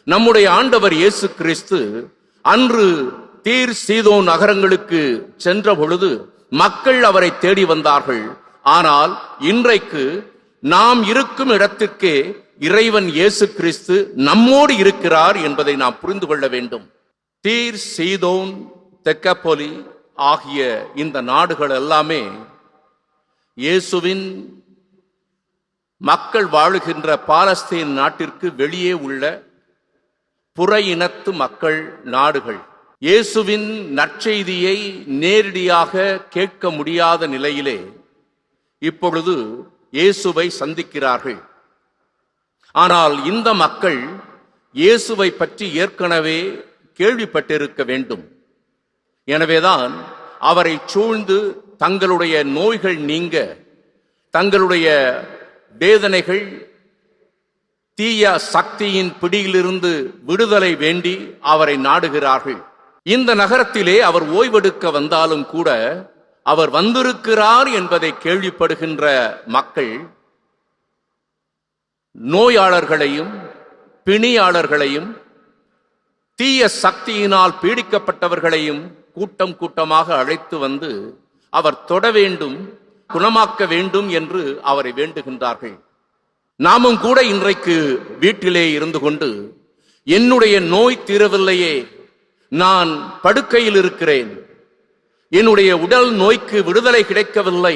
நம்முடைய ஆண்டவர் இயேசு கிறிஸ்து அன்று தீர் சீதோன் நகரங்களுக்கு சென்ற பொழுது மக்கள் அவரை தேடி வந்தார்கள். ஆனால் இன்றைக்கு நாம் இருக்கும் இடத்திற்கே இறைவன் இயேசு கிறிஸ்து நம்மோடு இருக்கிறார் என்பதை நாம் புரிந்து கொள்ள வேண்டும். தீர் சீதோன் தெக்கப்பொலி ஆகிய இந்த நாடுகள் எல்லாமே இயேசுவின் மக்கள் வாழுகின்ற பாலஸ்தீன் நாட்டிற்கு வெளியே உள்ள புற இனத்து மக்கள் நாடுகள். இயேசுவின் நற்செய்தியை நேரடியாக கேட்க முடியாத நிலையிலே இப்பொழுது இயேசுவை சந்திக்கிறார்கள். ஆனால் இந்த மக்கள் இயேசுவை பற்றி ஏற்கனவே கேள்விப்பட்டிருக்க வேண்டும். எனவேதான் அவரை சூழ்ந்து தங்களுடைய நோய்கள் நீங்க, தங்களுடைய வேதனைகள் தீய சக்தியின் பிடியிலிருந்து விடுதலை வேண்டி அவரை நாடுகிறார்கள். இந்த நகரத்திலே அவர் ஓய்வெடுக்க வந்தாலும் கூட அவர் வந்திருக்கிறார் என்பதை கேள்விப்படுகின்ற மக்கள் நோயாளர்களையும் பிணியாளர்களையும் தீய சக்தியினால் பீடிக்கப்பட்டவர்களையும் கூட்டம் கூட்டமாக அழைத்து வந்து அவர் தொட வேண்டும், குணமாக்க வேண்டும் என்று அவரை வேண்டுகின்றார்கள். நாமும் கூட இன்றைக்கு வீட்டிலே இருந்து கொண்டு என்னுடைய நோய் தீரவில்லையே, நான் படுக்கையில் இருக்கிறேன், என்னுடைய உடல் நோய்க்கு விடுதலை கிடைக்கவில்லை,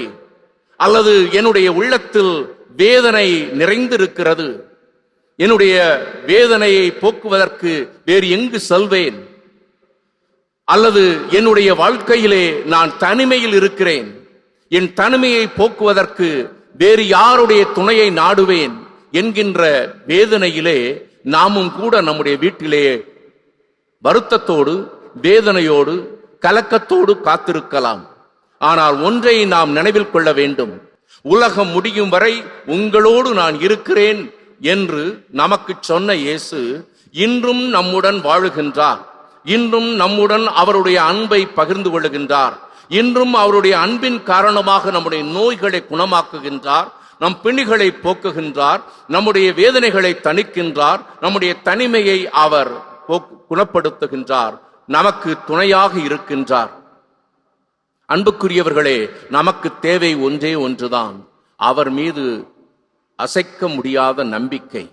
அல்லது என்னுடைய உள்ளத்தில் வேதனை நிறைந்திருக்கிறது, என்னுடைய வேதனையை போக்குவதற்கு வேறு எங்கு செல்வேன், அல்லது என்னுடைய வாழ்க்கையிலே நான் தனிமையில் இருக்கிறேன், என் தனிமையை போக்குவதற்கு வேறு யாருடைய துணையை நாடுவேன் என்கின்ற வேதனையிலே நாமும் கூட நம்முடைய வீட்டிலே வருத்தத்தோடு வேதனையோடு கலக்கத்தோடு காத்திருக்கலாம். ஆனால் ஒன்றை நாம் நினைவில் கொள்ள வேண்டும், உலகம் முடியும் வரை உங்களோடு நான் இருக்கிறேன் என்று நமக்கு சொன்ன இயேசு இன்றும் நம்முடன் வாழுகின்றார். இன்றும் நம்முடன் அவருடைய அன்பை பகிர்ந்து கொள்ளுகின்றார். இன்றும் அவருடைய அன்பின் காரணமாக நம்முடைய நோய்களை குணமாக்குகின்றார், நம் பிணிகளை போக்குகின்றார், நம்முடைய வேதனைகளை தணிக்கின்றார், நம்முடைய தனிமையை அவர் குணப்படுத்துகின்றார், நமக்கு துணையாக இருக்கின்றார். அன்புக்குரியவர்களே, நமக்கு தேவை ஒன்றே ஒன்றுதான், அவர் மீது அசைக்க முடியாத நம்பிக்கை.